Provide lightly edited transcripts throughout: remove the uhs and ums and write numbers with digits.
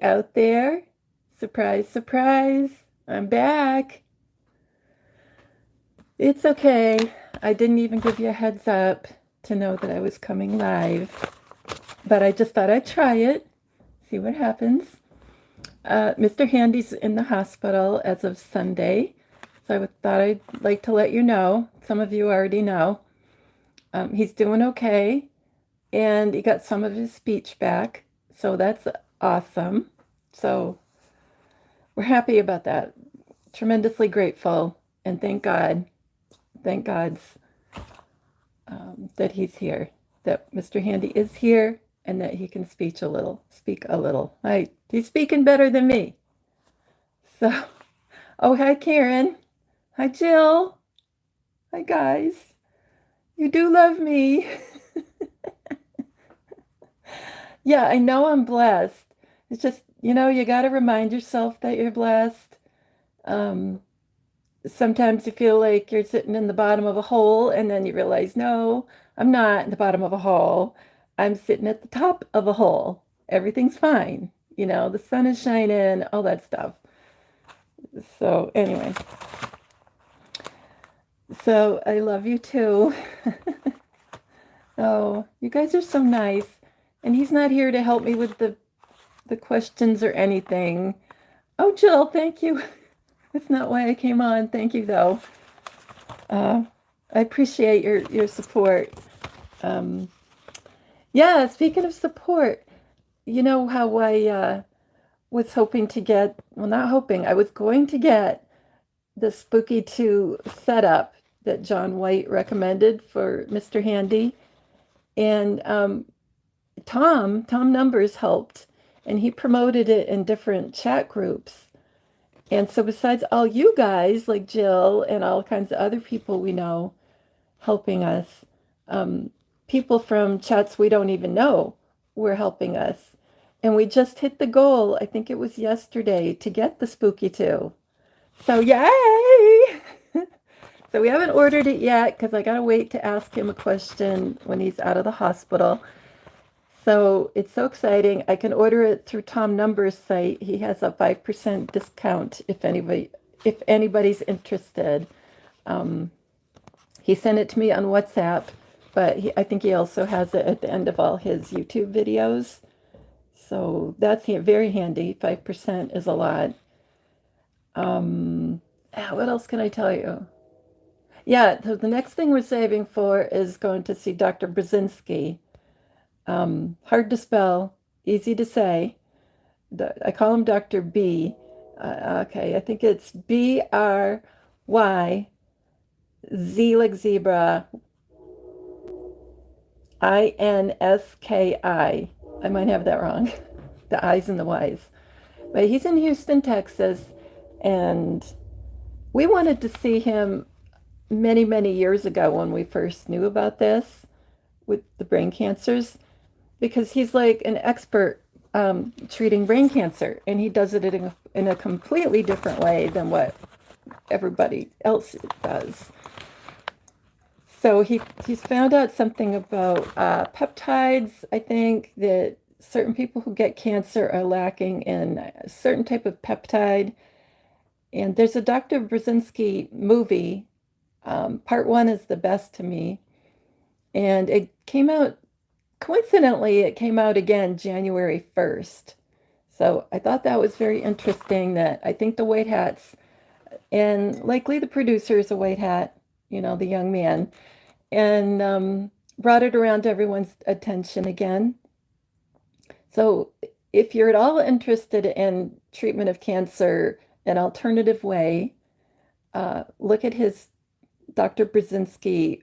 out there. Surprise, surprise. I'm back. It's okay. I didn't even give you a heads up to know that I was coming live, but I just thought I'd try it, see what happens. Mr. Handy's in the hospital as of Sunday, so thought I'd like to let you know. Some of you already know. He's doing okay, and he got some of his speech back, so that's awesome. So we're happy about that. Tremendously grateful, and thank God's that he's here, that Mr. Handy is here, and that he can speak a little. He's speaking better than me. So, oh, hi, Karen. Hi, Jill. Hi, guys. You do love me. Yeah, I know I'm blessed. It's just, you got to remind yourself that you're blessed. Um, Sometimes you feel like you're sitting in the bottom of a hole, and then you realize, no, I'm not in the bottom of a hole. I'm sitting at the top of a hole. Everything's fine. The sun is shining, all that stuff. So, anyway, so I love you too. Oh, you guys are so nice. And he's not here to help me with the questions or anything. Oh, Jill, thank you. That's not why I came on. Thank you, though. Uh, I appreciate your support. Um, yeah, speaking of support, you know how I was hoping to get, well, not hoping, I was going to get the Spooky 2 setup that John White recommended for Mr. Handy. And Tom Numbers helped, and he promoted it in different chat groups. And so besides all you guys, like Jill and all kinds of other people we know helping us, um, people from chats we don't even know were helping us. And we just hit the goal, I think it was yesterday, to get the Spooky 2. So yay! So we haven't ordered it yet because I gotta wait to ask him a question when he's out of the hospital. So it's so exciting. I can order it through Tom Numbers' site. He has a 5% discount if anybody's interested. Um, he sent it to me on WhatsApp, but I think he also has it at the end of all his YouTube videos. So that's very handy. 5% is a lot. What else can I tell you? Yeah, so the next thing we're saving for is going to see Dr. Brzezinski. Hard to spell, easy to say. I call him Dr. B. Okay, I think it's B-R-Y-Z like zebra, I-N-S-K-I. I might have that wrong. The I's and the Y's. But he's in Houston, Texas, and we wanted to see him many, many years ago when we first knew about this with the brain cancers, because he's like an expert treating brain cancer, and he does it in a completely different way than what everybody else does. So he's found out something about peptides. I think that certain people who get cancer are lacking in a certain type of peptide. And there's a Dr. Brzezinski movie. Part one is the best to me. And it came out, coincidentally, it came out again January 1st. So I thought that was very interesting that I think the White Hats, and likely the producer is a White Hat, the young man, and brought it around to everyone's attention again. So if you're at all interested in treatment of cancer an alternative way, look at his Dr. Brzezinski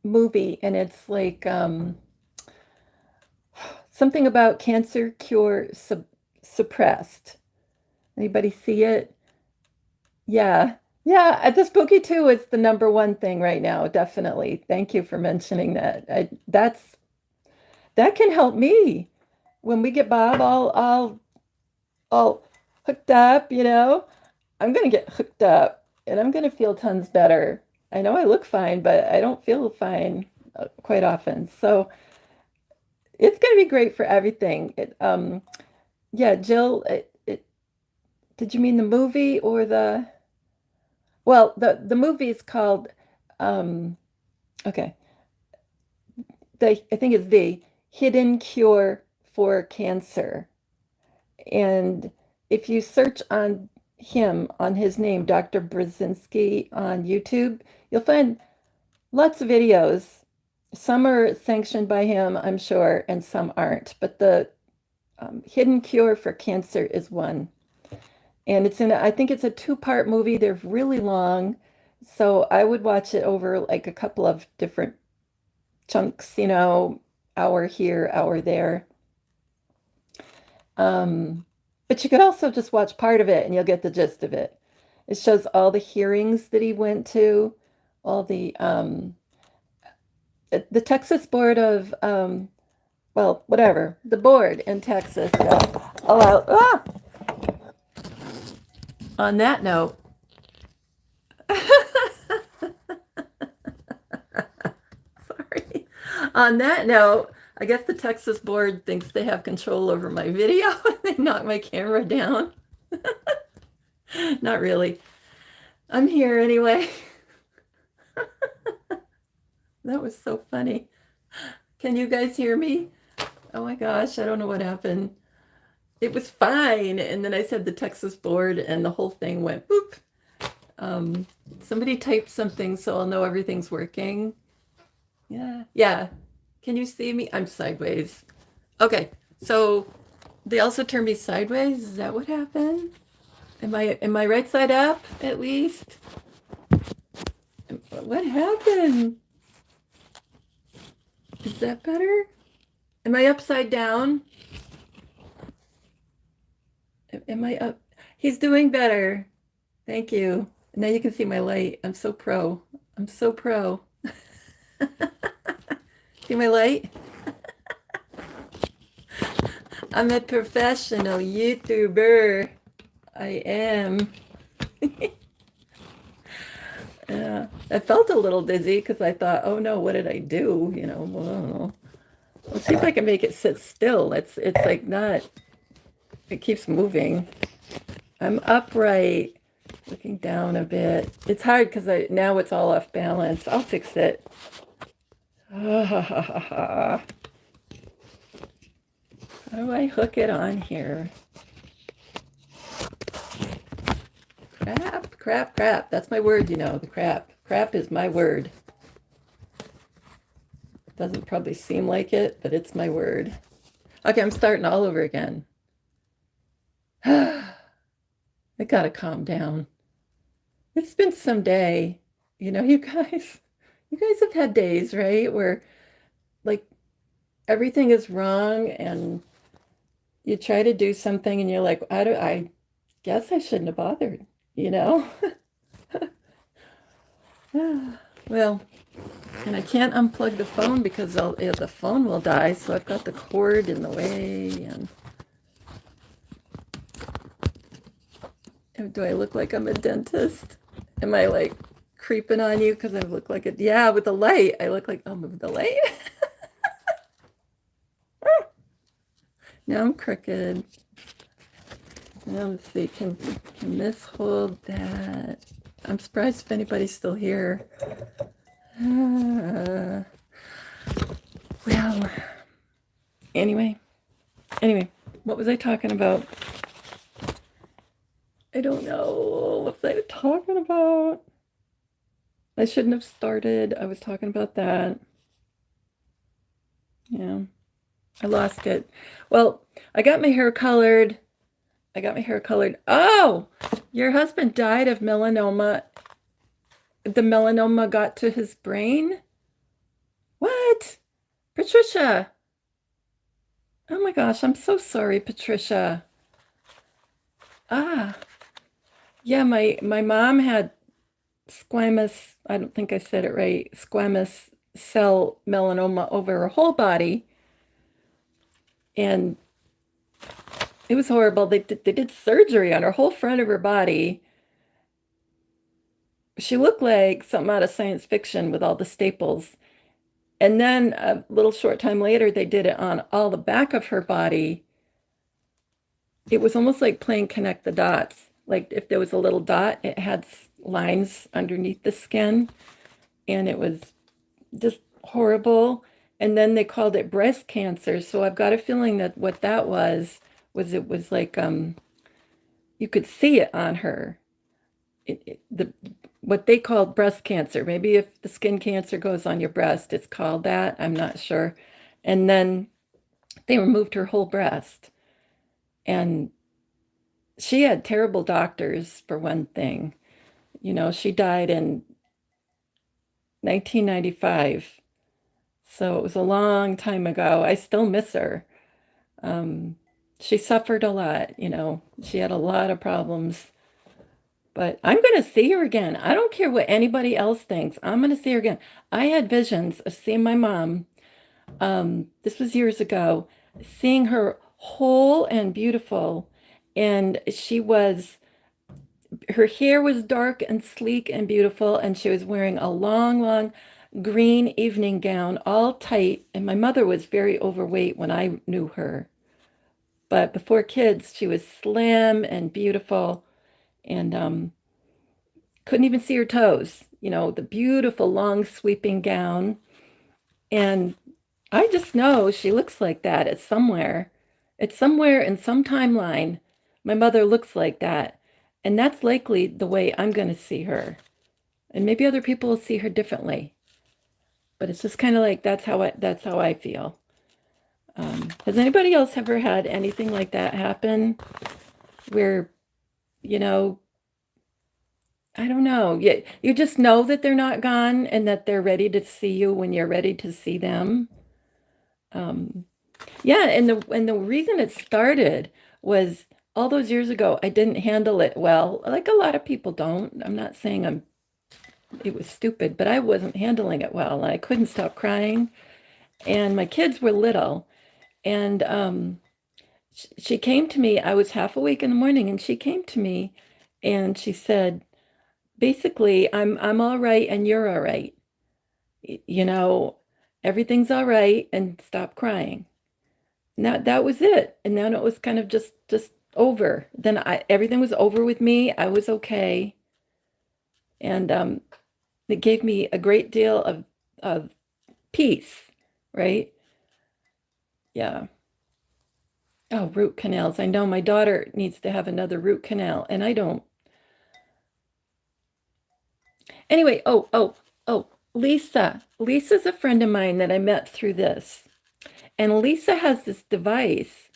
movie, and it's like something about cancer cure suppressed. Anybody see it? Yeah. Yeah, the Spooky 2 is the number one thing right now, definitely. Thank you for mentioning that. That can help me. When we get Bob all hooked up, I'm gonna get hooked up and I'm gonna feel tons better. I know I look fine, but I don't feel fine quite often. So it's gonna be great for everything. Yeah, Jill, did you mean the movie or the, well, the movie is called, um, okay, I think it's The Hidden Cure for Cancer. And if you search on him, on his name, Dr. Brzezinski on YouTube, you'll find lots of videos. Some are sanctioned by him, I'm sure, and some aren't. But the Hidden Cure for Cancer is one. And I think it's a two-part movie. They're really long. So I would watch it over like a couple of different chunks, hour here, hour there. But you could also just watch part of it and you'll get the gist of it. It shows all the hearings that he went to, all the Texas Board of well, whatever, the board in Texas allow on that note. Sorry. On that note, I guess the Texas board thinks they have control over my video and they knock my camera down. Not really. I'm here anyway. That was so funny. Can you guys hear me? Oh my gosh, I don't know what happened. It was fine. And then I said the Texas board and the whole thing went boop. Somebody typed something so I'll know everything's working. Yeah. Yeah. Can you see me? I'm sideways. Okay. So they also turned me sideways. Is that what happened? Am I right side up at least? What happened? Is that better? Am I upside down? Am I up? He's doing better. Thank you. Now you can see my light. I'm so pro. I'm so pro. See my light? I'm a professional YouTuber. I am. I felt a little dizzy because I thought, oh no, what did I do? Well, let's see if I can make it sit still. It's like not, it keeps moving. I'm upright, looking down a bit. It's hard because now it's all off balance. I'll fix it. How do I hook it on here? Crap, crap, crap. That's my word, the crap. Crap is my word. Doesn't probably seem like it, but it's my word. Okay, I'm starting all over again. I gotta calm down. It's been some day. You guys have had days, right? Where like everything is wrong and you try to do something and you're like, I guess I shouldn't have bothered, you know? Well, and I can't unplug the phone because the phone will die, so I've got the cord in the way. And do I look like I'm a dentist? Am I like creeping on you because I look like it? Yeah, with the light, I look like with the light. Now I'm crooked. Now let's see, can this hold that? I'm surprised if anybody's still here. Well, anyway, what was I talking about? I don't know. What was I talking about? I shouldn't have started. I was talking about that. Yeah, I lost it. Well, I got my hair colored. Oh, your husband died of melanoma. The melanoma got to his brain? What? Patricia. Oh my gosh, I'm so sorry, Patricia. Ah, yeah, my mom had squamous, I don't think I said it right, squamous cell melanoma over her whole body. And it was horrible. They did surgery on her whole front of her body. She looked like something out of science fiction with all the staples. And then a little short time later, they did it on all the back of her body. it was almost like playing connect the dots. Like if there was a little dot, it had lines underneath the skin, and it was just horrible. And then they called it breast cancer. So I've got a feeling that what that was it was like you could see it on her. The what they called breast cancer. Maybe if the skin cancer goes on your breast, it's called that. I'm not sure. And then they removed her whole breast. And she had terrible doctors for one thing. She died in 1995. So it was a long time ago. I still miss her. Um, she suffered a lot, She had a lot of problems. But I'm going to see her again. I don't care what anybody else thinks. I'm going to see her again. I had visions of seeing my mom. This was years ago, seeing her whole and beautiful. And her hair was dark and sleek and beautiful. And she was wearing a long, long green evening gown, all tight. And my mother was very overweight when I knew her. But before kids, she was slim and beautiful. And couldn't even see her toes, the beautiful long sweeping gown. And I just know she looks like that. It's somewhere. It's somewhere in some timeline. My mother looks like that. And that's likely the way I'm going to see her. And maybe other people will see her differently. But it's just kind of like that's how I feel. Has anybody else ever had anything like that happen where, you know, I don't know. You just know that they're not gone and that they're ready to see you when you're ready to see them. Um, yeah, and the reason it started was all those years ago, I didn't handle it well. Like a lot of people don't. I'm not saying it was stupid, but I wasn't handling it well. I couldn't stop crying, and my kids were little, and she came to me. I was half awake in the morning, and she came to me, and she said, basically, I'm all right and you're all right. You know, everything's all right and stop crying. And that was it. And then it was kind of just over. Then everything was over with me. I was okay. And it gave me a great deal of peace, right? Yeah. Oh, root canals. I know my daughter needs to have another root canal, and I don't. Anyway, oh, Lisa. Lisa's a friend of mine that I met through this. And Lisa has this device.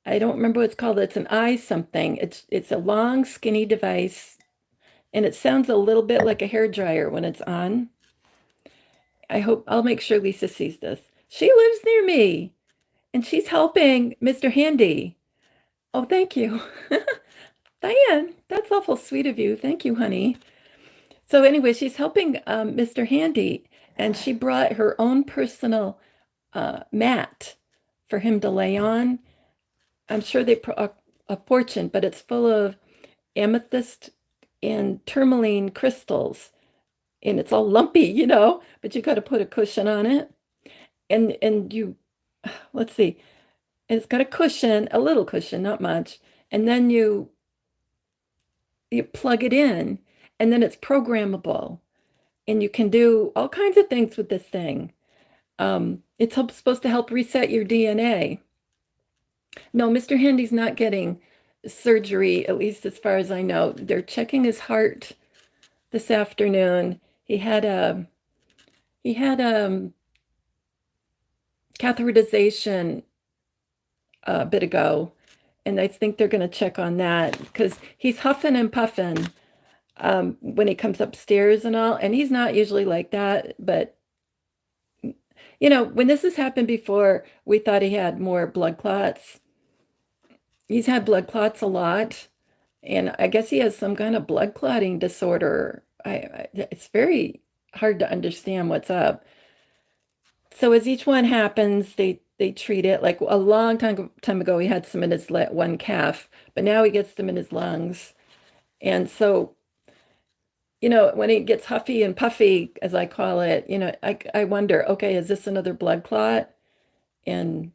I don't remember what it's called. It's an eye something. It's a long, skinny device, and it sounds a little bit like a hair dryer when it's on. I'll make sure Lisa sees this. She lives near me, and she's helping Mr. Handy. Oh, thank you. Diane, that's awful sweet of you. Thank you, honey. So anyway, she's helping Mr. Handy, and she brought her own personal mat for him to lay on. I'm sure they a fortune, but it's full of amethyst and tourmaline crystals, and it's all lumpy, but you got to put a cushion on it. And you, let's see, and it's got a cushion, a little cushion, not much. And then you plug it in, and then it's programmable, and you can do all kinds of things with this thing. It's supposed to help reset your DNA. No, Mr. Handy's not getting surgery, at least as far as I know. They're checking his heart this afternoon. He had catheterization a bit ago, and I think they're going to check on that because he's huffing and puffing when he comes upstairs and all, and he's not usually like that, but when this has happened before, we thought he had more blood clots. He's had blood clots a lot, and I guess he has some kind of blood clotting disorder. It's very hard to understand what's up. So as each one happens, they treat it. Like a long time ago, he had some in his one calf, but now he gets them in his lungs. And so, when he gets huffy and puffy, as I call it, I wonder, okay, is this another blood clot? And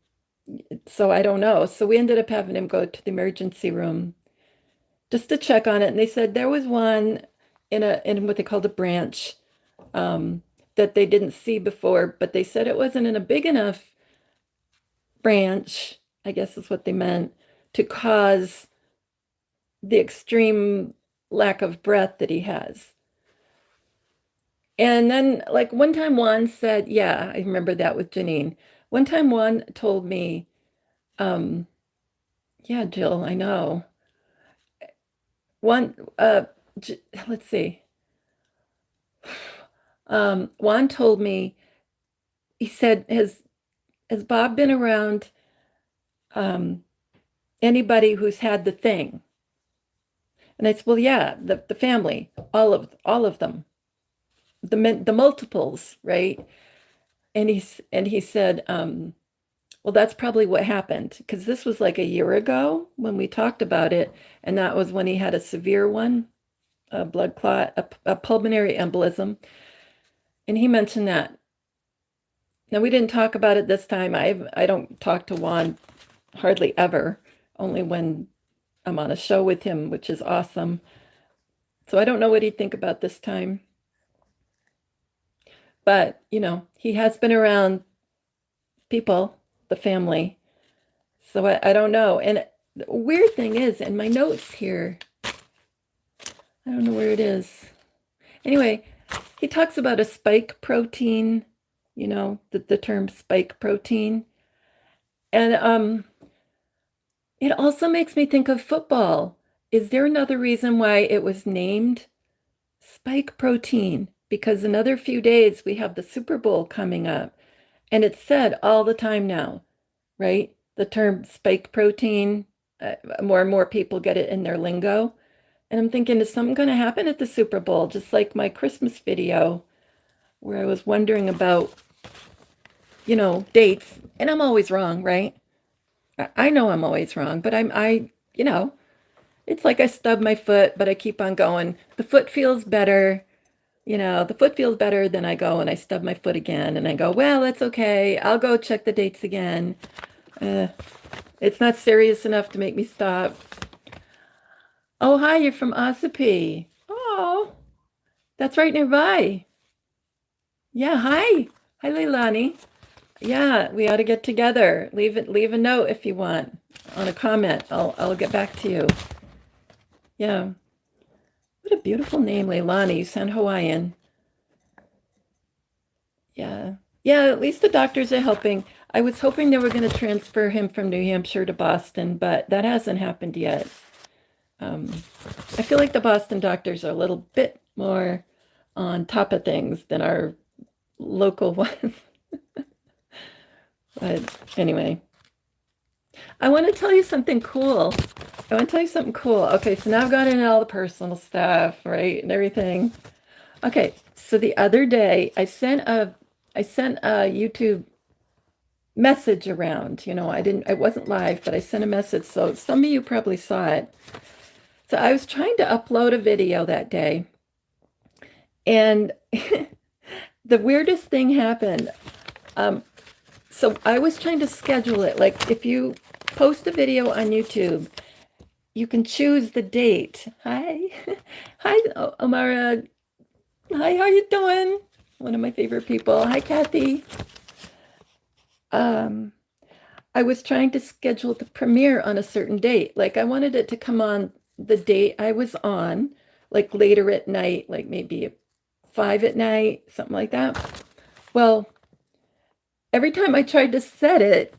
So I don't know. So we ended up having him go to the emergency room just to check on it. And they said there was one in what they called a branch that they didn't see before, but they said it wasn't in a big enough branch, I guess is what they meant, to cause the extreme lack of breath that he has. And then, like, one time Juan said, yeah, I remember that with Janine. One time Juan told me, um, yeah, Jill, I know. One, let's see. Juan told me, he said, has Bob been around um, anybody who's had the thing? And I said, well, yeah, the family, all of them, the multiples, right? And he said, well, that's probably what happened because this was like a year ago when we talked about it, and that was when he had a severe one, a blood clot, a pulmonary embolism, and he mentioned that. Now we didn't talk about it this time. I don't talk to Juan hardly ever, only when I'm on a show with him, which is awesome. So I don't know what he'd think about this time. But, he has been around people, the family. So I don't know. And the weird thing is, in my notes here, I don't know where it is. Anyway, he talks about a spike protein, the term spike protein. And it also makes me think of football. Is there another reason why it was named spike protein? Because in another few days we have the Super Bowl coming up, and it's said all the time now, right? The term spike protein, more and more people get it in their lingo. And I'm thinking, is something going to happen at the Super Bowl? Just like my Christmas video where I was wondering about, dates. And I'm always wrong, right? I know I'm always wrong, but it's like I stub my foot, but I keep on going. The foot feels better. The foot feels better, then I go and I stub my foot again and I go, well, that's okay. I'll go check the dates again. It's not serious enough to make me stop. Oh, hi, you're from Ossipee. Oh, that's right nearby. Yeah, hi. Hi, Leilani. Yeah, we ought to get together. Leave a note if you want on a comment. I'll get back to you. Yeah. What a beautiful name, Leilani. You sound Hawaiian. Yeah. Yeah, at least the doctors are helping. I was hoping they were going to transfer him from New Hampshire to Boston, but that hasn't happened yet. I feel like the Boston doctors are a little bit more on top of things than our local ones. But anyway, I want to tell you something cool. Okay, so now I've got into all the personal stuff, right, and everything. Okay, so the other day I sent a YouTube message around. I wasn't live, but I sent a message, so some of you probably saw it. So I was trying to upload a video that day, and the weirdest thing happened. So I was trying to schedule it. Like if you post a video on YouTube, you can choose the date. Hi. Hi, Omara. Hi, how you doing? One of my favorite people. Hi, Kathy. I was trying to schedule the premiere on a certain date. Like I wanted it to come on the date I was on, like later at night, like maybe 5 at night, something like that. Well, every time I tried to set it,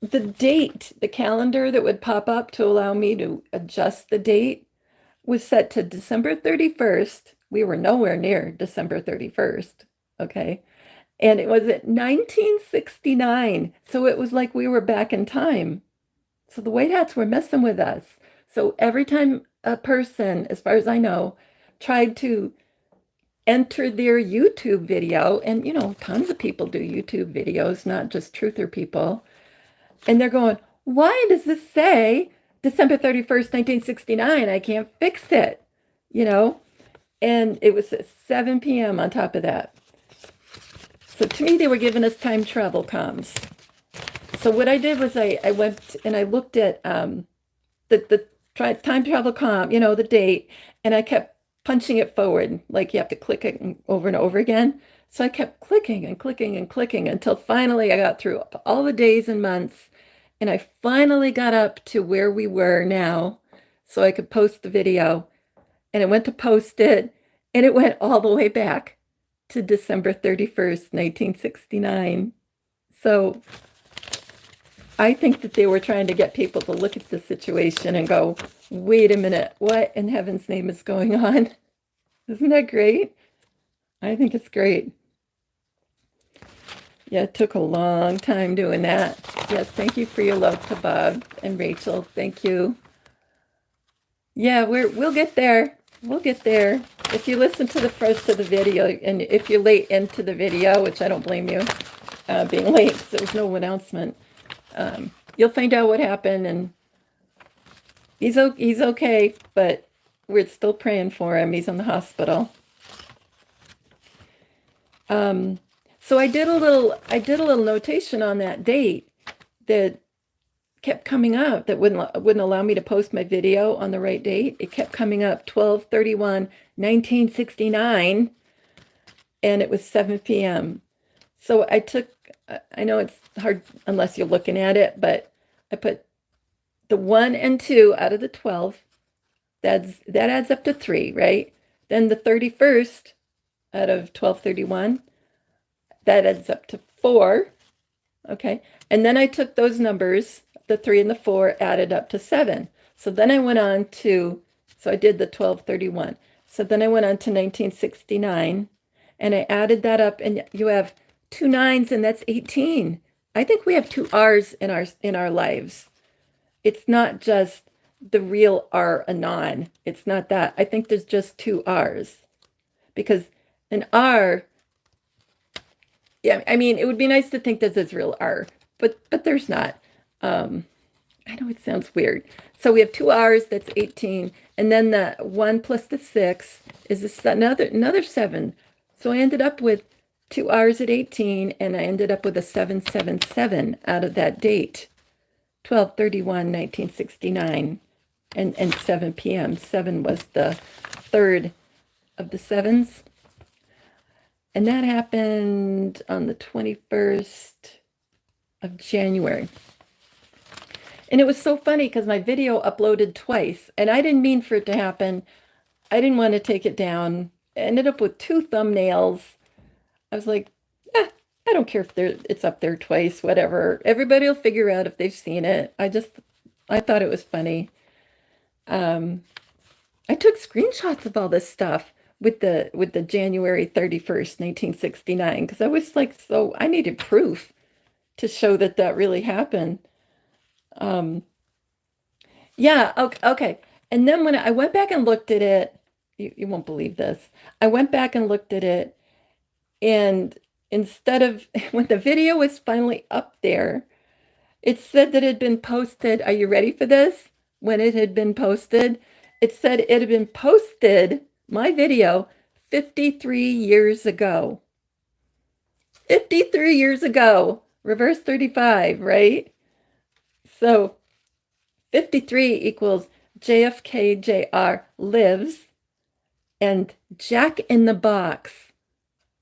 the calendar that would pop up to allow me to adjust the date was set to December 31st. We were nowhere near December 31st. Okay. And it was at 1969. So it was like we were back in time. So the White Hats were messing with us. So every time a person, as far as I know, tried to enter their YouTube video, and tons of people do YouTube videos, not just truther people, and they're going, why does this say December 31st, 1969? I can't fix it, and it was at 7 p.m. on top of that. So to me, they were giving us time travel comms. So what I did was I went and I looked at the time travel comp, the date, and I kept punching it forward. Like you have to click it over and over again. So I kept clicking and clicking and clicking until finally I got through all the days and months. And I finally got up to where we were now so I could post the video. And I went to post it, and it went all the way back to December 31st, 1969. So I think that they were trying to get people to look at the situation and go, wait a minute, what in heaven's name is going on? Isn't that great? I think it's great. Yeah, it took a long time doing that. Yes, thank you for your love to Bob and Rachel. Thank you. Yeah, we'll get there. We'll get there. If you listen to the first of the video, and if you're late into the video, which I don't blame you, being late because there was no announcement, you'll find out what happened, and he's okay, but we're still praying for him. He's in the hospital. So I did a little notation on that date that kept coming up that wouldn't allow me to post my video on the right date. It kept coming up 12/31/1969, and it was 7 p.m. So I know it's hard unless you're looking at it, but I put the 1 and 2 out of the 12. That adds up to 3, right? Then the 31st out of 12/31, that adds up to 4. Okay. And then I took those numbers, the 3 and the 4, added up to 7. So then I went on to, so I did the 12/31. So then I went on to 1969, and I added that up, and you have 2 9s, and that's 18. I think we have 2 R's in our lives. It's not just the real R anon. It's not that. I think there's just 2 R's, because an R, yeah, I mean, it would be nice to think that there's real R, but there's not. I know it sounds weird. So we have 2 R's, that's 18, and then the 1 plus the 6 is another 7. So I ended up with 2 R's at 18, and I ended up with a 777 out of that date, 12/31/1969, and 7 p.m. 7 was the third of the 7s. And that happened on the 21st of January. And it was so funny because my video uploaded twice, and I didn't mean for it to happen. I didn't want to take it down. I ended up with 2 thumbnails. I was like, I don't care if it's up there twice, whatever. Everybody will figure out if they've seen it. I thought it was funny. I took screenshots of all this stuff with the January 31st, 1969, because I was like, so I needed proof to show that really happened. Yeah, okay. And then when I went back and looked at it, you won't believe this. I went back and looked at it, and instead of, when the video was finally up there, it said that it had been posted. Are you ready for this? When it had been posted, it said it had been posted, my video, 53 years ago. 53 years ago, reverse 35, right? So 53 equals JFK Jr. lives, and Jack in the Box.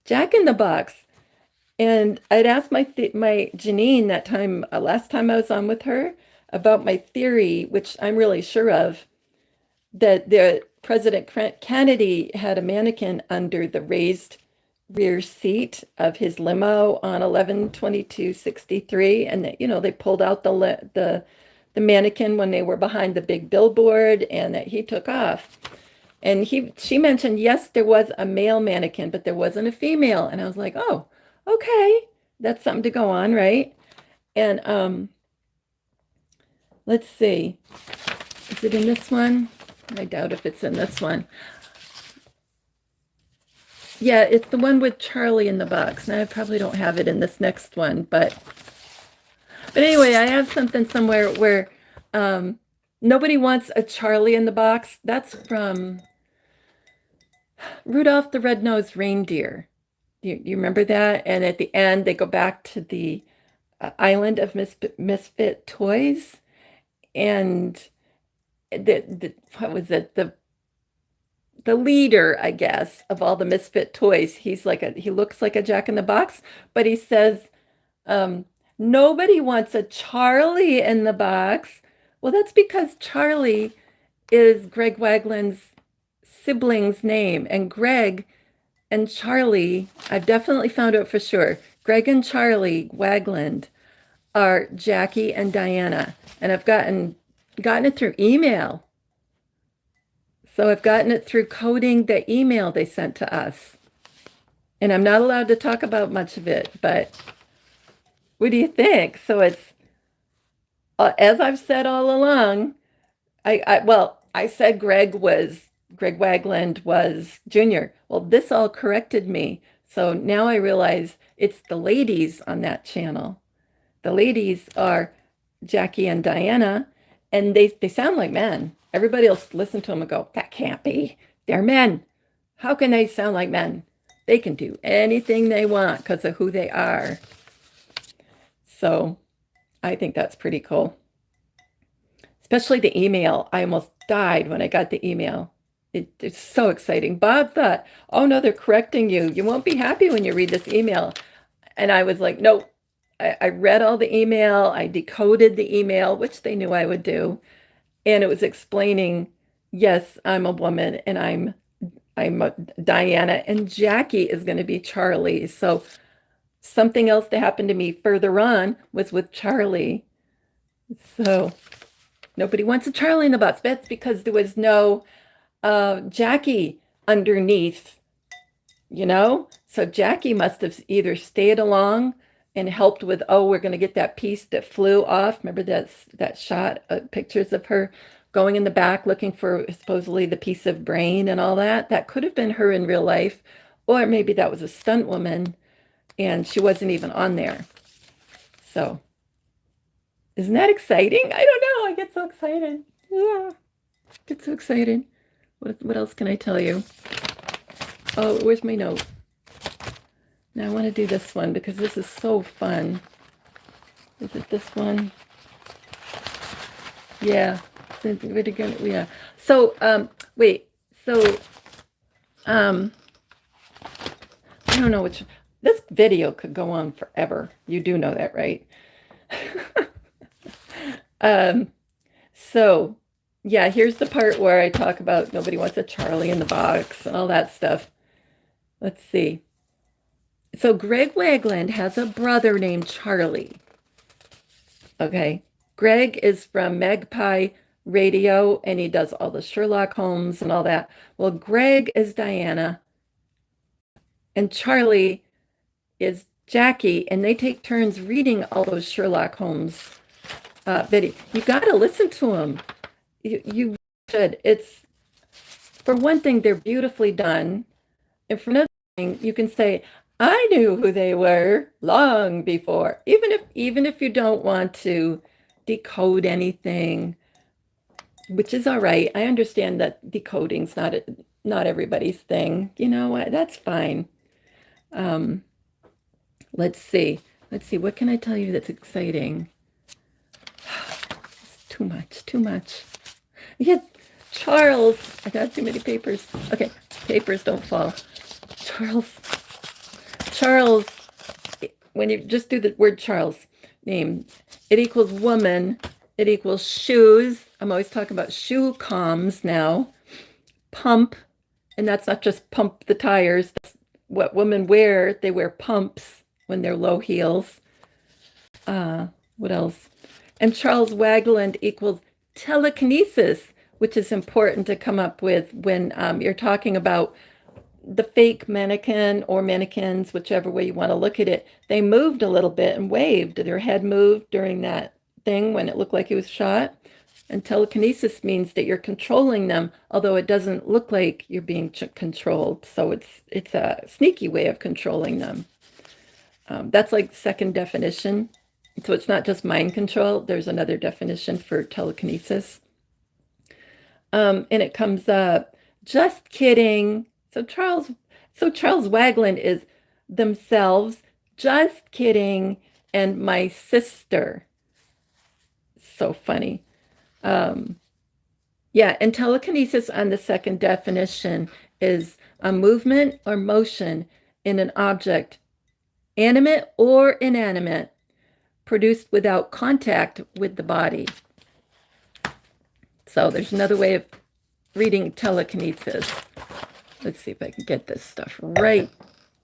Jack in the Box. And I'd asked my Janine that time, last time I was on with her, about my theory, which I'm really sure of, that the President Kennedy had a mannequin under the raised rear seat of his limo on 11/22/63, and that, they pulled out the mannequin when they were behind the big billboard, and that he took off. And she mentioned, yes, there was a male mannequin, but there wasn't a female. And I was like, oh, okay, that's something to go on, right? And let's see, is it in this one? I doubt if it's in this one. Yeah, it's the one with Charlie in the box. Now I probably don't have it in this next one, but anyway, I have something somewhere where nobody wants a Charlie in the box. That's from Rudolph the Red-Nosed Reindeer. You remember that? And at the end, they go back to the island of misfit toys, and what was it? The leader, I guess, of all the misfit toys. He looks like a Jack in the Box, but he says, um, nobody wants a Charlie in the box. Well, that's because Charlie is Greg Wagland's sibling's name, and Greg and Charlie, I've definitely found out for sure. Greg and Charlie Wagland are Jackie and Diana, and I've gotten it through email. So I've gotten it through coding the email they sent to us. And I'm not allowed to talk about much of it, but what do you think? So it's, as I've said all along, I said Greg Wagland was Junior. Well, this all corrected me. So now I realize it's the ladies on that channel. The ladies are Jackie and Diana, and they sound like men. Everybody else listen to them and go, that can't be. They're men. How can they sound like men? They can do anything they want because of who they are. So I think that's pretty cool. Especially the email. I almost died when I got the email. It's so exciting. Bob thought, oh no, they're correcting you. You won't be happy when you read this email. And I was like, nope. I read all the email. I decoded the email, which they knew I would do. And it was explaining, yes, I'm a woman and I'm Diana, and Jackie is going to be Charlie. So something else that happened to me further on was with Charlie. So nobody wants a Charlie in the box. That's because there was no Jackie underneath, So Jackie must have either stayed along and helped with, oh, we're going to get that piece that flew off. Remember that shot, pictures of her going in the back looking for supposedly the piece of brain and all that. That could have been her in real life, or maybe that was a stunt woman and she wasn't even on there. So isn't that exciting? I don't know. I get so excited. Yeah, get so excited. What else can I tell you? Oh, where's my note? Now I want to do this one because this is so fun. Is it this one? Yeah. Yeah. So, wait. So, I don't know which. This video could go on forever. You do know that, right? So, yeah, here's the part where I talk about nobody wants a Charlie in the box and all that stuff. Let's see. So Greg Wagland has a brother named Charlie. Okay. Greg is from Magpie Radio, and he does all the Sherlock Holmes and all that. Well, Greg is Diana, and Charlie is Jackie, and they take turns reading all those Sherlock Holmes videos. You got to listen to them. You should. It's, for one thing, they're beautifully done. And for another thing, you can say, I knew who they were long before, even if you don't want to decode anything, which is all right. I understand that decoding's not everybody's thing. You know what? That's fine. Let's see. What can I tell you that's exciting? It's too much. Yeah, Charles. I got too many papers. Okay, papers don't fall. Charles, when you just do the word Charles name, it equals woman, it equals shoes. I'm always talking about shoe comms now. Pump, and that's not just pump the tires. That's what women wear. They wear pumps when they're low heels. What else? And Charles Wagland equals telekinesis, which is important to come up with when you're talking about the fake mannequin or mannequins, whichever way you want to look at it. They moved a little bit and waved. Their head moved during that thing when it looked like he was shot. And telekinesis means that you're controlling them, although it doesn't look like you're being controlled. So it's a sneaky way of controlling them. That's like second definition. So it's not just mind control. There's another definition for telekinesis. And it comes up, just kidding. So Charles Wagland is themselves, just kidding. and my sister. So funny. Yeah, and telekinesis on the second definition is a movement or motion in an object, animate or inanimate, produced without contact with the body. So there's another way of reading telekinesis. Let's see if I can get this stuff right.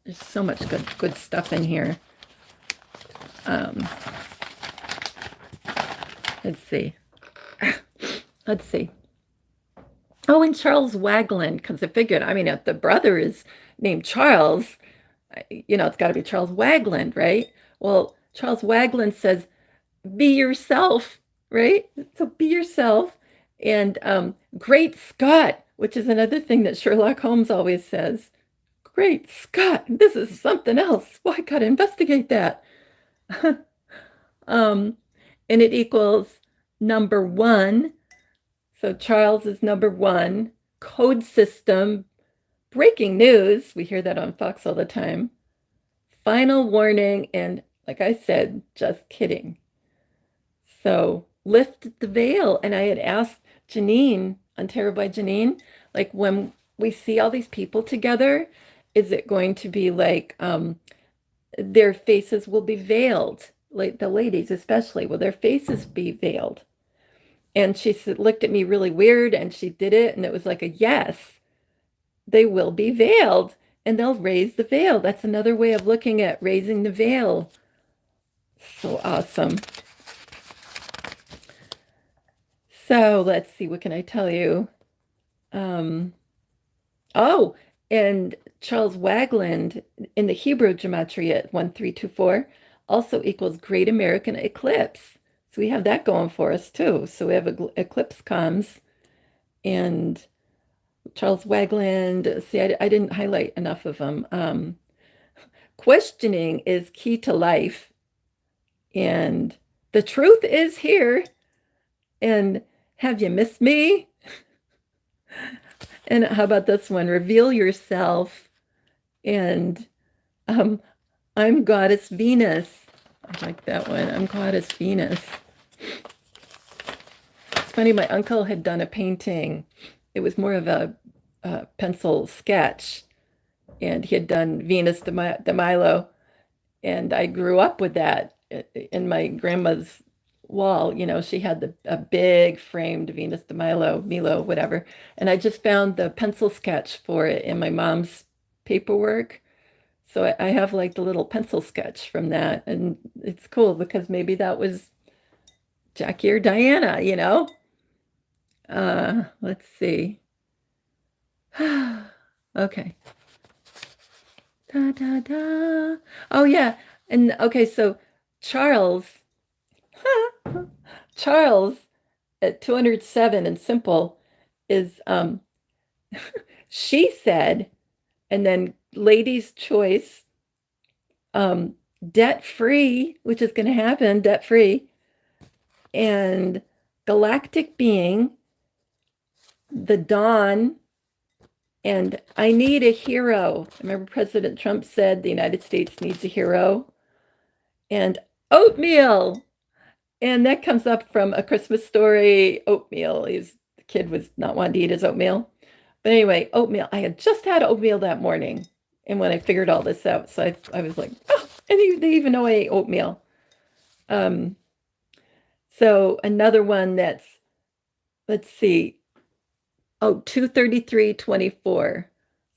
There's so much good stuff in here. Let's see. Let's see. Oh, and Charles Wagland, because I figured, I mean, if the brother is named Charles, it's got to be Charles Wagland, right? Well, Charles Wagland says, be yourself, right? So be yourself. And great Scott, which is another thing that Sherlock Holmes always says. Great Scott, this is something else. Well, I got to investigate that. And it equals number 1. So Charles is number 1. Code system. Breaking news. We hear that on Fox all the time. Final warning. And like I said, just kidding. So lift the veil. And I had asked Janine on Tarot by Janine, like when we see all these people together, is it going to be like their faces will be veiled? Like the ladies especially, will their faces be veiled? And she looked at me really weird and she did it. And it was like a yes, they will be veiled and they'll raise the veil. That's another way of looking at raising the veil. So awesome. So let's see, what can I tell you? Oh, and Charles Wagland in the Hebrew Gematria 1324 also equals Great American Eclipse. So we have that going for us too. So we have eclipse comes, and Charles Wagland. See, I didn't highlight enough of them. Questioning is key to life, and the truth is here. And have you missed me? And how about this one? Reveal yourself. And I'm Goddess Venus. I like that one. I'm Goddess Venus. It's funny, my uncle had done a painting. It was more of a pencil sketch. And he had done Venus de Milo. And I grew up with that in my grandma's wall. She had a big framed Venus de Milo, whatever. And I just found the pencil sketch for it in my mom's paperwork. So I have like the little pencil sketch from that. And it's cool because maybe that was Jackie or Diana, Let's see. Okay. Da, da, da. Oh, yeah. And okay, so Charles at 207 and simple is she said, and then ladies' choice, debt free, which is going to happen, debt free, and galactic being, the dawn, and I need a hero. Remember President Trump said the United States needs a hero, and oatmeal. And that comes up from A Christmas Story, oatmeal. The kid was not wanting to eat his oatmeal. But anyway, oatmeal. I had just had oatmeal that morning. And when I figured all this out, so I was like, oh, and they even know I ate oatmeal. So another one that's, let's see, 233.24.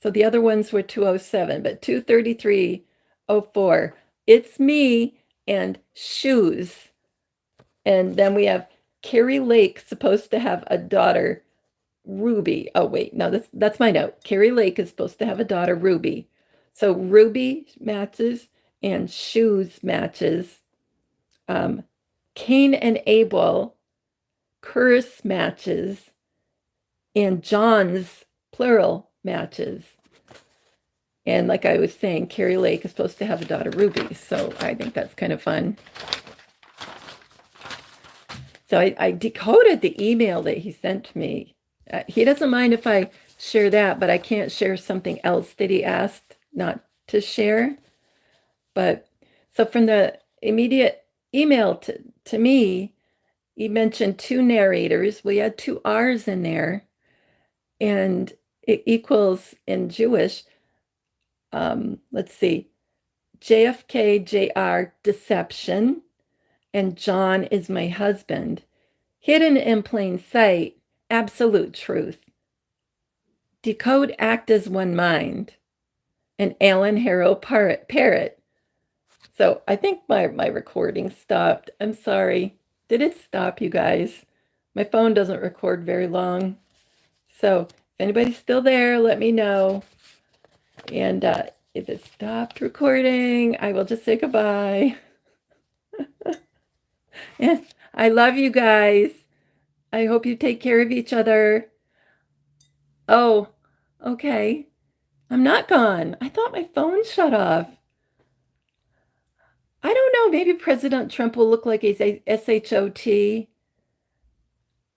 So the other ones were 207, but 233.04. It's me and shoes. And then we have Carrie Lake, supposed to have a daughter, Ruby. Oh, wait, no, that's my note. Carrie Lake is supposed to have a daughter, Ruby. So Ruby matches and shoes matches. Cain and Abel, curse matches, and John's plural matches. And like I was saying, Carrie Lake is supposed to have a daughter, Ruby. So I think that's kind of fun. So I decoded the email that he sent me. He doesn't mind if I share that, but I can't share something else that he asked not to share. But so from the immediate email to me, he mentioned two narrators. We had two R's in there, and it equals in Jewish, let's see, JFK, JR, deception, and John is my husband. Hidden in plain sight, absolute truth. Decode, act as one mind. And Alan Harrow Parrot. So I think my recording stopped. I'm sorry. Did it stop, you guys? My phone doesn't record very long. So if anybody's still there, let me know. And if it stopped recording, I will just say goodbye. And I love you guys. I hope you take care of each other. Oh, okay. I'm not gone. I thought my phone shut off. I don't know. Maybe President Trump will look like he's a SHOT.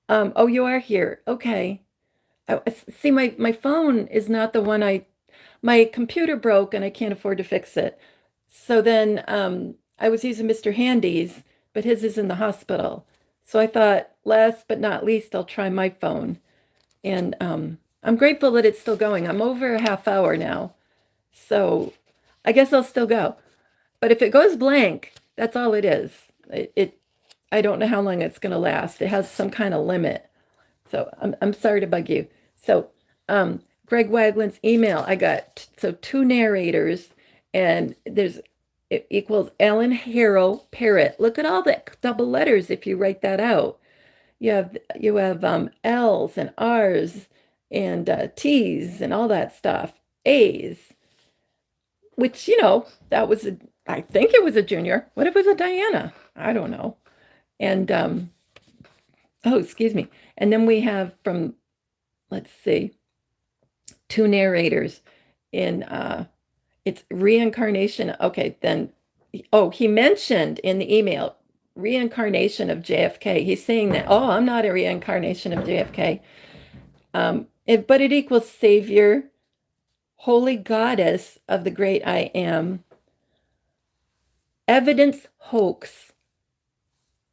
Oh, you are here. Okay. See, my phone is not the one my computer broke and I can't afford to fix it. So then I was using Mr. Handy's, but his is in the hospital. So I thought, last but not least, I'll try my phone. And I'm grateful that it's still going. I'm over a half hour now. So I guess I'll still go. But if it goes blank, that's all it is. I don't know how long it's going to last. It has some kind of limit. So I'm sorry to bug you. So Greg Wagland's email, I got two narrators, and it equals Alan Harrow Parrot. Look at all the double letters if you write that out. You have L's and R's and T's and all that stuff. A's, which that was I think it was a junior. What if it was a Diana? I don't know. And oh, excuse me. And then we have from, let's see, two narrators in it's reincarnation. Okay, then he mentioned in the email reincarnation of JFK. He's saying that, oh, I'm not a reincarnation of JFK. But it equals savior, holy goddess of the great I am, evidence hoax,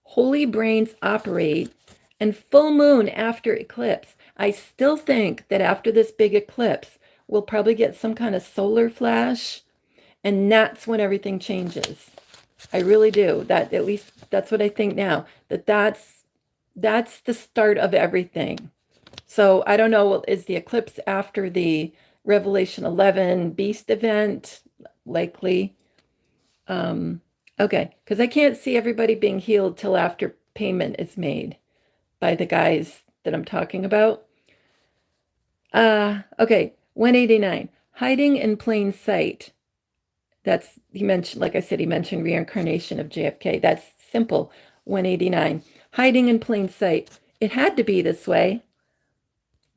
holy brains operate, and full moon after eclipse. I still think that after this big eclipse, we'll probably get some kind of solar flash, and that's when everything changes. I really do. That, at least that's what I think now, that's the start of everything. So I don't know, is the eclipse after the Revelation 11 beast event? Likely. Okay, because I can't see everybody being healed till after payment is made by the guys that I'm talking about. Okay, 189, hiding in plain sight. He mentioned, like I said, he mentioned reincarnation of JFK. That's simple. 189, hiding in plain sight. It had to be this way.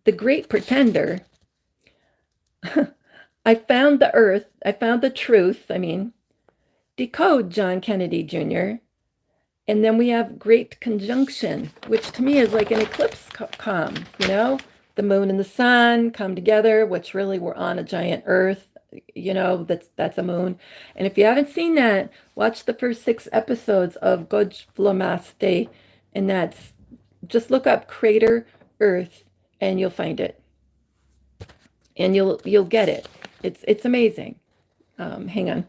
The great pretender. I found the earth. I found the truth. Decode John Kennedy Jr. And then we have great conjunction, which to me is like an eclipse come, the moon and the sun come together, which really we're on a giant earth, that's a moon. And if you haven't seen that, watch the first 6 episodes of Gojvlamaste, and that's, just look up crater earth and you'll find it. And you'll get it. It's amazing. Hang on.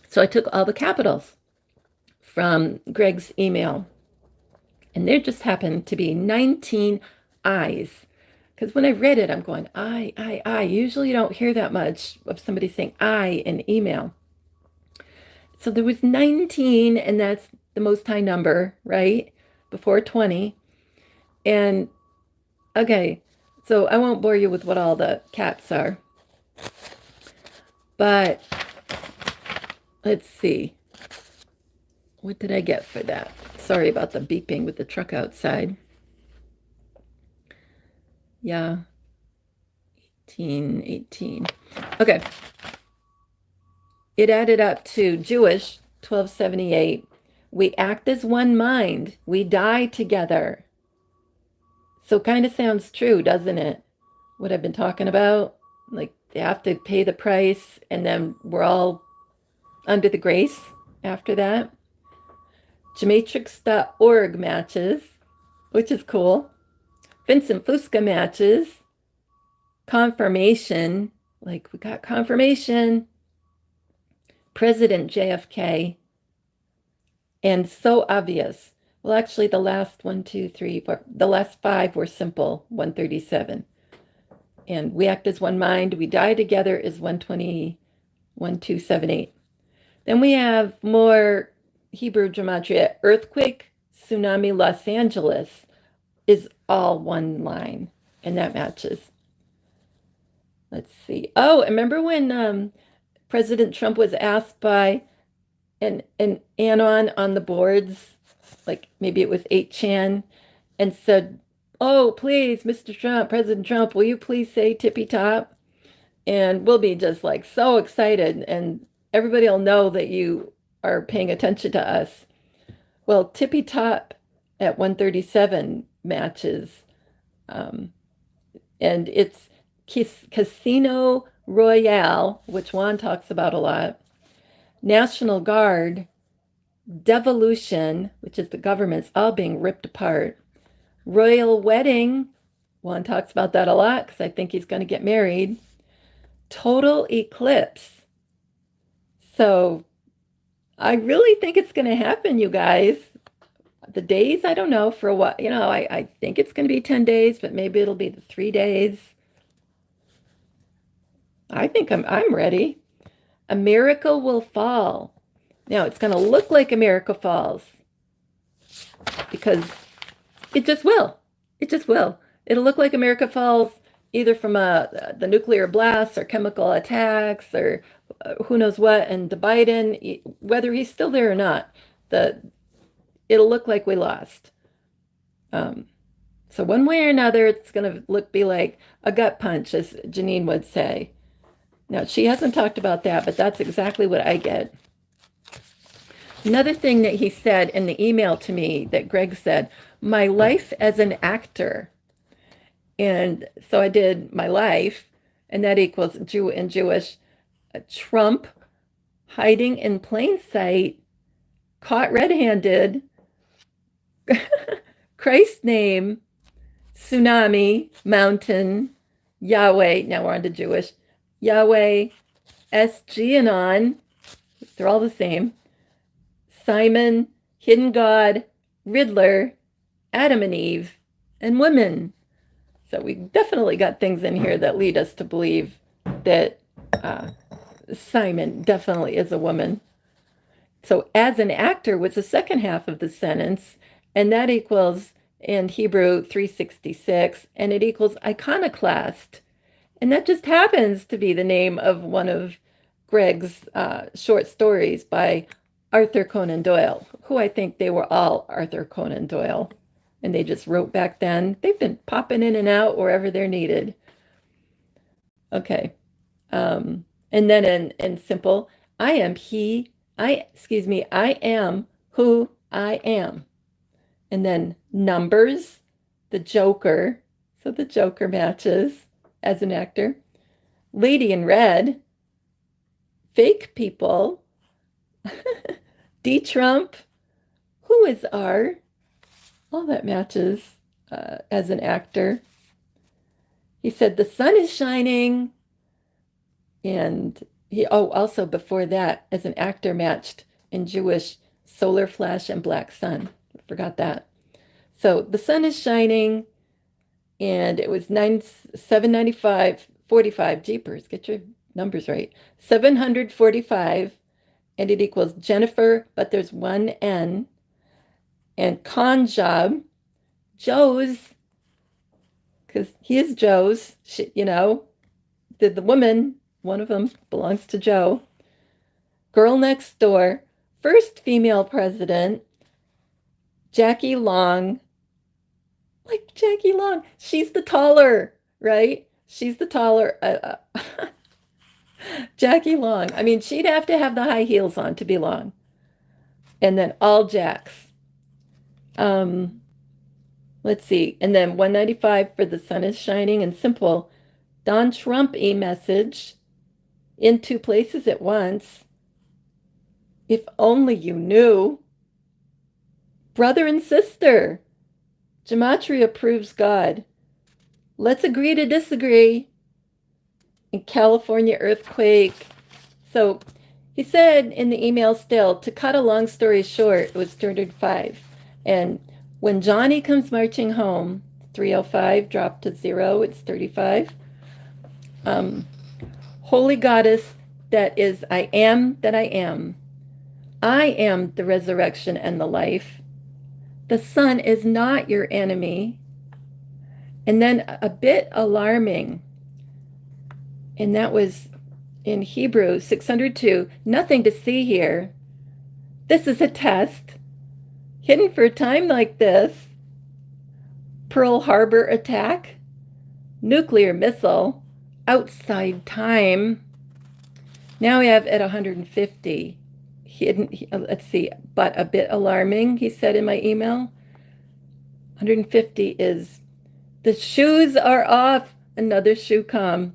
So I took all the capitals from Greg's email, and there just happened to be 19 I's. Because when I read it, I'm going, I. Usually you don't hear that much of somebody saying I in email. So there was 19, and that's the most high number, right? Before 20. And, okay, so I won't bore you with what all the caps are. But, let's see. What did I get for that? Sorry about the beeping with the truck outside. Yeah. 18. Okay. It added up to Jewish 1278. We act as one mind. We die together. So kind of sounds true, doesn't it? What I've been talking about? Like they have to pay the price, and then we're all Under the Grace after that. Gematrix.org matches, which is cool. Vincent Fusca matches. Confirmation, like we got confirmation. President JFK. And so obvious. Well, actually, the last 1, 2, 3, 4, the last 5 were simple, 137. And we act as one mind, we die together is 120, 1278. Then we have more Hebrew gematria. Earthquake, tsunami, Los Angeles is all one line, and that matches. Let's see. Oh, remember when President Trump was asked by an anon on the boards, like maybe it was 8chan, and said, "Oh, please, Mr. Trump, President Trump, will you please say tippy top?" And we'll be just like so excited, and everybody will know that you are paying attention to us. Well, tippy top at 137 matches, and it's Casino Royale, which Juan talks about a lot. National Guard, devolution, which is the government's all being ripped apart. Royal wedding, Juan talks about that a lot because I think he's going to get married. Total eclipse. So I really think it's going to happen, you guys. The days, I don't know for what, I think it's going to be 10 days, but maybe it'll be the 3 days. I think I'm ready. A miracle will fall. Now it's going to look like America falls because it just will. It just will. It'll look like America falls either from the nuclear blasts or chemical attacks or who knows what. And the Biden, whether he's still there or not, it'll look like we lost. So one way or another, it's going to be like a gut punch, as Janine would say. Now, she hasn't talked about that, but that's exactly what I get. Another thing that he said in the email to me that Greg said, my life as an actor. And so I did my life, and that equals Jew and Jewish. Trump hiding in plain sight, caught red-handed, Christ's name, tsunami, mountain, Yahweh. Now we're on to Jewish. Yahweh, SG and on. They're all the same. Simon, hidden God, Riddler, Adam and Eve, and women. So we definitely got things in here that lead us to believe that Simon definitely is a woman. So as an actor was the second half of the sentence, and that equals in Hebrew 366, and it equals iconoclast. And that just happens to be the name of one of Greg's short stories by Arthur Conan Doyle, who I think they were all Arthur Conan Doyle. And they just wrote back then. They've been popping in and out wherever they're needed. Okay. And then in simple, I am who I am. And then numbers, the Joker. So the Joker matches as an actor. Lady in Red, fake people, D. Trump, who is R? All that matches as an actor. He said the sun is shining, and also before that, as an actor matched in Jewish, solar flash and black sun. Forgot that. So the sun is shining, and it was 795.45. Jeepers, get your numbers right. 745, and it equals Jennifer, but there's one N. And con job, Joe's, because he is Joe's, the woman, one of them belongs to Joe. Girl next door, first female president, Jackie Long. Like Jackie Long, she's the taller, right? She's the taller. Jackie Long. I mean, she'd have to have the high heels on to be long. And then all Jacks. Let's see. And then 195 for the sun is shining and simple. Don Trump message in 2 places at once. If only you knew. Brother and sister. Gematria proves God. Let's agree to disagree. In California earthquake. So he said in the email still, to cut a long story short, it was 205. And when Johnny comes marching home, 305 dropped to 0, it's 35. Holy goddess that is, I am that I am. I am the resurrection and the life. The sun is not your enemy. And then a bit alarming, and that was in Hebrew 602, nothing to see here. This is a test, hidden for a time like this. Pearl Harbor attack, nuclear missile, outside time. Now we have at 150. Hidden, let's see, but a bit alarming, he said in my email. 150 is, the shoes are off, another shoe come.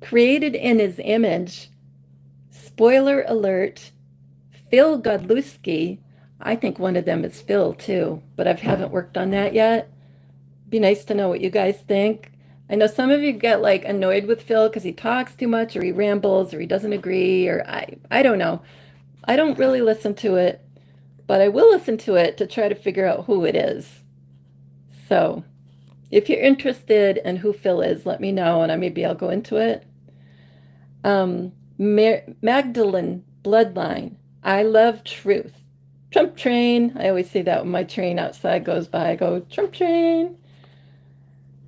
Created in his image. Spoiler alert, Phil Godlewski. I think one of them is Phil too, but I haven't worked on that yet. Be nice to know what you guys think. I know some of you get like annoyed with Phil because he talks too much or he rambles or he doesn't agree or I don't know. I don't really listen to it, but I will listen to it to try to figure out who it is. So if you're interested in who Phil is, let me know and maybe I'll go into it. Magdalene bloodline. I love truth. Trump train. I always say that when my train outside goes by. I go, Trump train.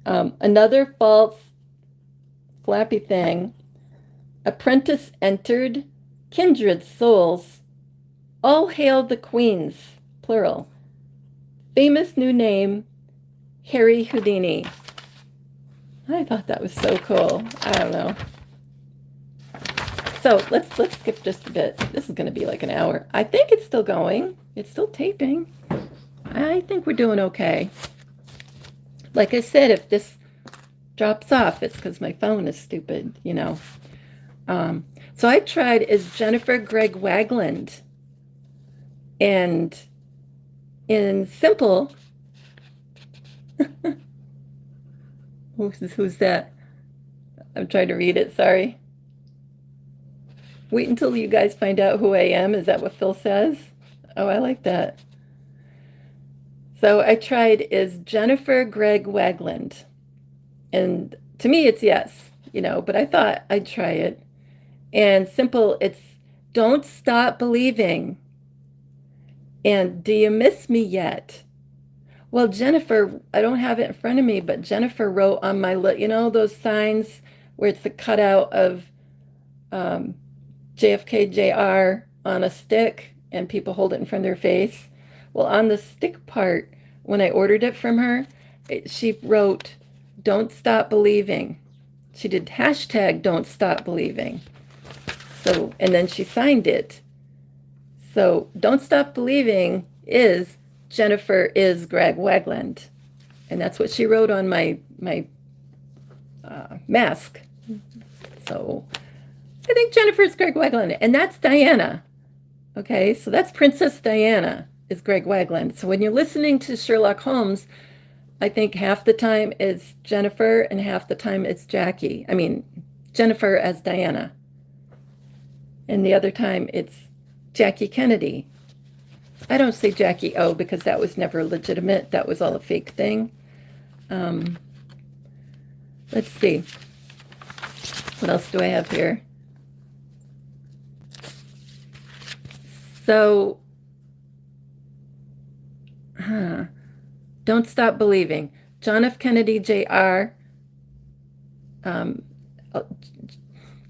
Another false flappy thing. Apprentice entered. Kindred souls. All hail the queens. Plural. Famous new name. Harry Houdini. I thought that was so cool. I don't know. So let's skip just a bit. This is going to be like an hour. I think it's still going. It's still taping. I think we're doing okay. Like I said, if this drops off, it's because my phone is stupid, you know. So I tried as Jennifer Gregg Wagland. And in simple, who's that? I'm trying to read it, sorry. Wait until you guys find out who I am. Is that what Phil says? Oh, I like that. So I tried is Jennifer Gregg Wagland. And to me, it's yes, you know, but I thought I'd try it. And simple, it's don't stop believing. And do you miss me yet? Well, Jennifer, I don't have it in front of me, but Jennifer wrote on my, you know, those signs where it's the cutout of JFK JR on a stick and people hold it in front of their face. Well, on the stick part, when I ordered it from her, she wrote, don't stop believing. She did hashtag don't stop believing. So, and then she signed it. So don't stop believing is Jennifer is Gregg Wagland. And that's what she wrote on my mask. So I think Jennifer's Gregg Wagland, and that's Diana. Okay, so that's Princess Diana is Gregg Wagland. So when you're listening to Sherlock Holmes, I think half the time it's Jennifer and half the time it's Jackie. I mean, Jennifer as Diana. And the other time it's Jackie Kennedy. I don't say Jackie O because that was never legitimate. That was all a fake thing. Let's see. What else do I have here? So, don't stop believing. John F. Kennedy, Jr.,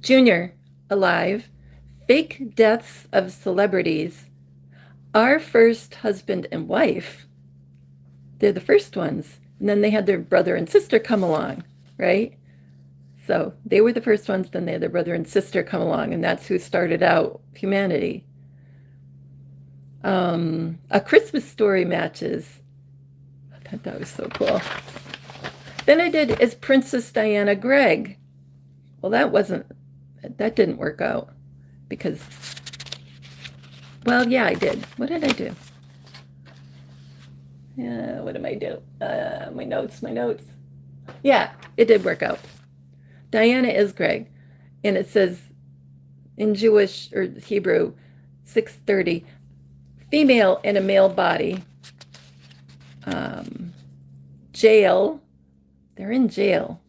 Jr., alive. Fake deaths of celebrities. Our first husband and wife. They're the first ones. And then they had their brother and sister come along, right? So they were the first ones, then they had their brother and sister come along, and that's who started out humanity. A Christmas Story matches. I thought that was so cool. Then I did Is Princess Diana Gregg? Well, that didn't work out because Well, yeah, I did. What did I do? Yeah, what did I do? My notes. Yeah, it did work out. Diana is Greg, and it says in Jewish or Hebrew, 630, female in a male body. Jail. They're in jail.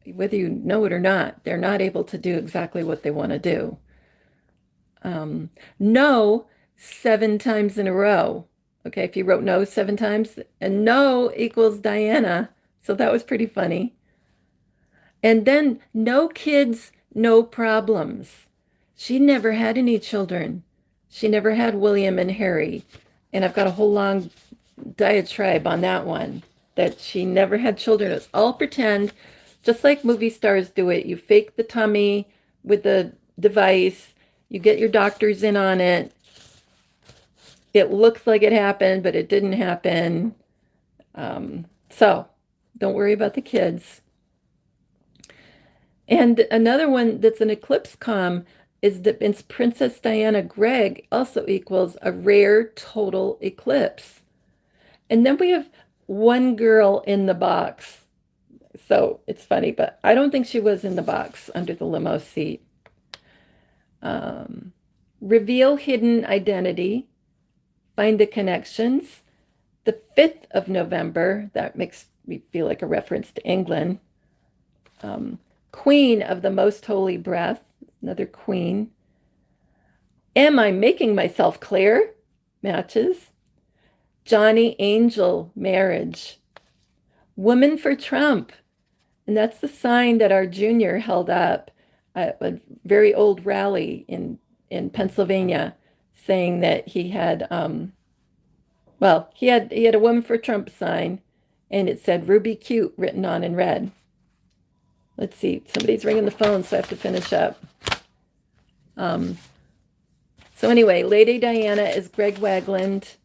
Whether you know it or not, they're not able to do exactly what they want to do. No, 7 times in a row. Okay, if you wrote no 7 times, and no equals Diana. So that was pretty funny. And then no kids, no problems. She never had any children. She never had William and Harry. And I've got a whole long diatribe on that one, that she never had children. It's all pretend, just like movie stars do it. You fake the tummy with the device, you get your doctors in on it. It looks like it happened, but it didn't happen. So don't worry about the kids. And another one that's an eclipse com is that it's Princess Diana Gregg also equals a rare total eclipse. And then we have one girl in the box. So it's funny, but I don't think she was in the box under the limo seat. Reveal hidden identity. Find the connections. The 5th of November, that makes me feel like a reference to England. Queen of the Most Holy Breath, another queen. Am I making myself clear? Matches. Johnny Angel, marriage. Woman for Trump. And that's the sign that our junior held up at a very old rally in Pennsylvania, saying that he had, he had a Woman for Trump sign, and it said Ruby Cute written on in red. Let's see, somebody's ringing the phone, so I have to finish up. So anyway, Lady Diana is Greg Wagland,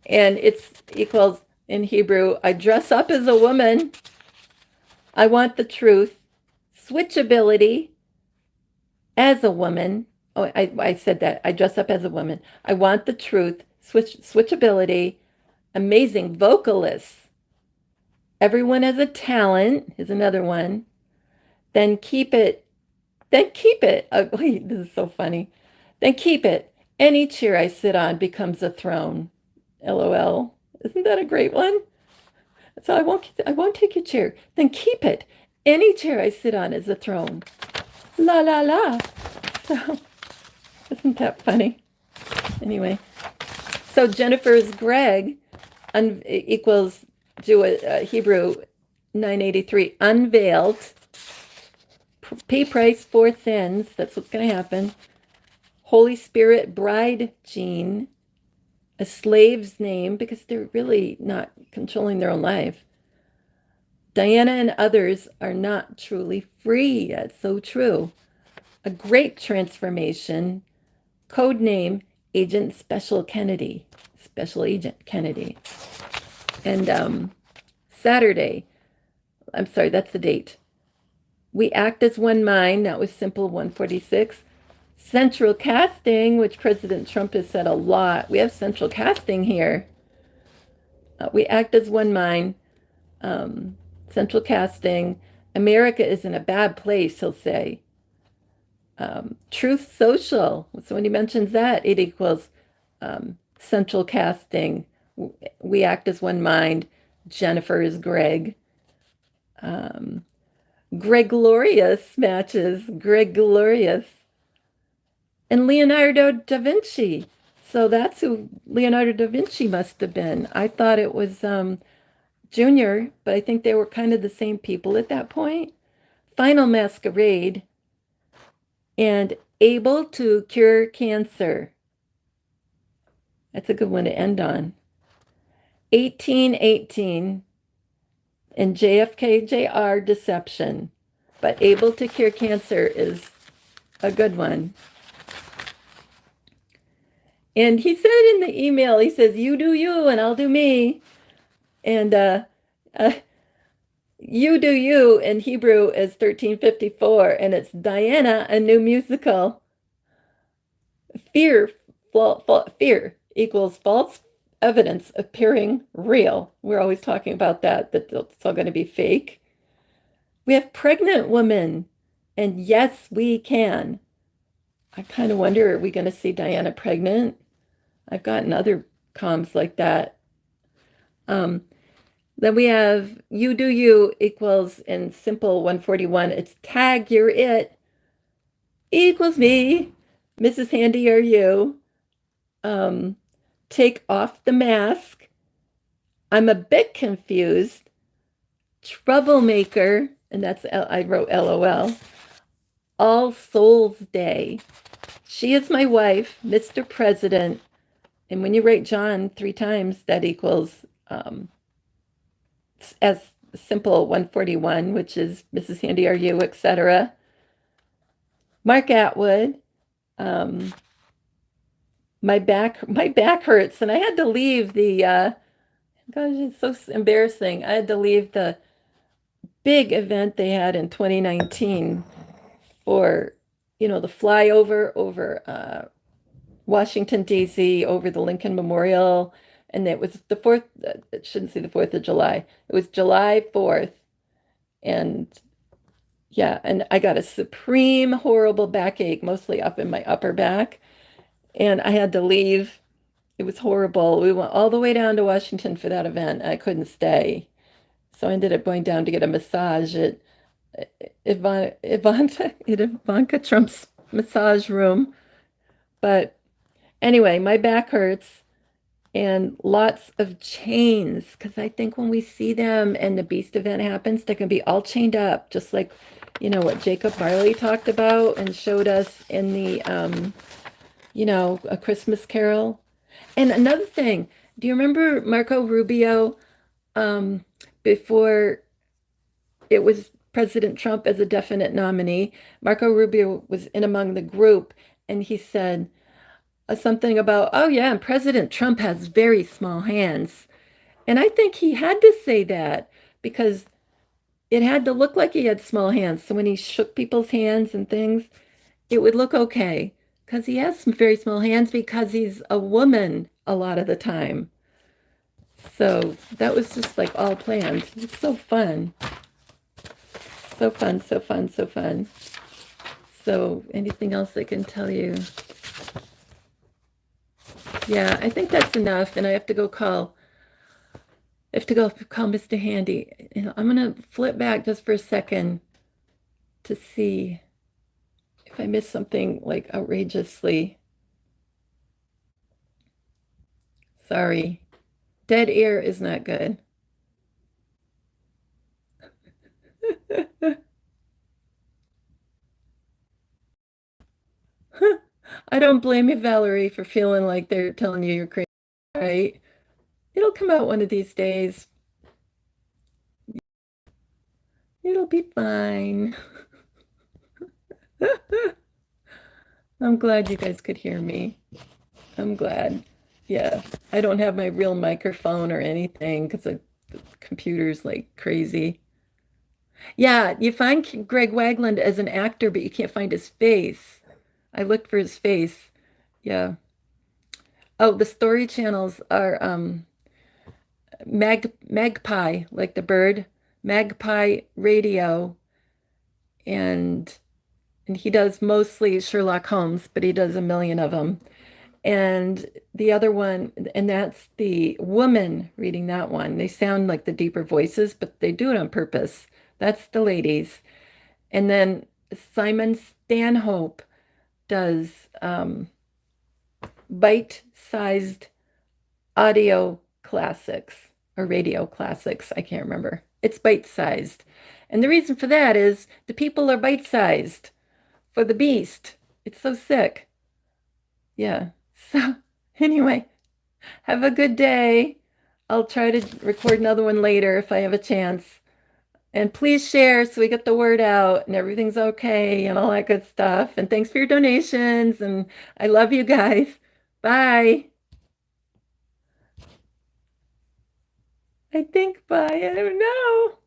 and it's equals in Hebrew, I dress up as a woman. I want the truth. Switchability as a woman. Oh, I said that. I dress up as a woman. I want the truth. Switchability. Amazing vocalists. Everyone has a talent. Here's another one. Then keep it. Oh, wait, this is so funny. Then keep it. Any chair I sit on becomes a throne. LOL. Isn't that a great one? So I won't take your chair. Then keep it. Any chair I sit on is a throne. La la la. So isn't that funny? Anyway, so Jennifer's Greg equals Hebrew 983, unveiled. Pay price for sins. That's what's going to happen. Holy Spirit bride gene. A slave's name, because they're really not controlling their own life. Diana and others are not truly free. That's so true. A great transformation. Code name Agent Special Kennedy. Special Agent Kennedy. And Saturday, I'm sorry, that's the date. We act as one mind. That was simple 146. Central casting, which President Trump has said a lot. We have central casting here. We act as one mind. Central casting. America is in a bad place, he'll say. Truth social. So when he mentions that, it equals central casting. We act as one mind. Jennifer is Greg. Gregorious matches. Gregorious. And Leonardo da Vinci. So that's who Leonardo da Vinci must have been. I thought it was Junior, but I think they were kind of the same people at that point. Final Masquerade. And able to cure cancer. That's a good one to end on. 1818. And JFK Jr. deception. But able to cure cancer is a good one. And he said in the email, he says, you do you and I'll do me. And you do you in Hebrew is 1354. And it's Diana, a new musical. Fear fear equals false evidence appearing real. We're always talking about that it's all going to be fake. We have pregnant women, and yes, we can. I kind of wonder, are we going to see Diana pregnant? I've gotten other comms like that. Um, then we have you do you equals in simple 141. It's tag, you're it, equals me, MrsHandyRU. Take off the mask. I'm a bit confused. Troublemaker, and I wrote LOL. All Souls Day. She is my wife, Mr. President. And when you write John 3 times, that equals as simple 141, which is MrsHandyRU, etc. Mark Atwood. My back hurts, and I had to leave the gosh, it's so embarrassing. I had to leave the big event they had in 2019 for, the flyover over Washington, D.C., over the Lincoln Memorial. And it was the 4th, it shouldn't say the 4th of July. It was July 4th. And yeah, and I got a supreme horrible backache, mostly up in my upper back. And I had to leave. It was horrible. We went all the way down to Washington for that event. I couldn't stay. So I ended up going down to get a massage at Ivanka Trump's massage room. But anyway, my back hurts and lots of chains because I think when we see them and the beast event happens, they're going to be all chained up, just like, what Jacob Barley talked about and showed us in the, A Christmas Carol. And another thing, do you remember Marco Rubio before it was President Trump as a definite nominee? Marco Rubio was in among the group, and he said something about, oh yeah, and President Trump has very small hands. And I think he had to say that because it had to look like he had small hands. So when he shook people's hands and things, it would look okay because he has some very small hands because he's a woman a lot of the time. So that was just like all planned. It's so fun. So fun, so fun, so fun. So anything else I can tell you? Yeah, I think that's enough. And I have to go call Mr. Handy. I'm gonna flip back just for a second to see if I missed something like outrageously. Sorry. Dead air is not good. I don't blame you, Valerie, for feeling like they're telling you you're crazy, right? It'll come out one of these days. It'll be fine. I'm glad you guys could hear me. I'm glad. Yeah, I don't have my real microphone or anything because the computer's like crazy. Yeah, you find Greg Wagland as an actor, but you can't find his face. I looked for his face. Yeah. Oh, the story channels are Magpie, like the bird, Magpie Radio, and he does mostly Sherlock Holmes, but he does a million of them. And the other one, and that's the woman reading that one. They sound like the deeper voices, but they do it on purpose. That's the ladies. And then Simon Stanhope does bite-sized audio classics or radio classics. I can't remember. It's bite-sized. And the reason for that is the people are bite-sized for the beast. It's so sick. Yeah. So anyway, have a good day. I'll try to record another one later if I have a chance. And please share so we get the word out and everything's okay and all that good stuff. And thanks for your donations. And I love you guys. Bye. I think bye. I don't know.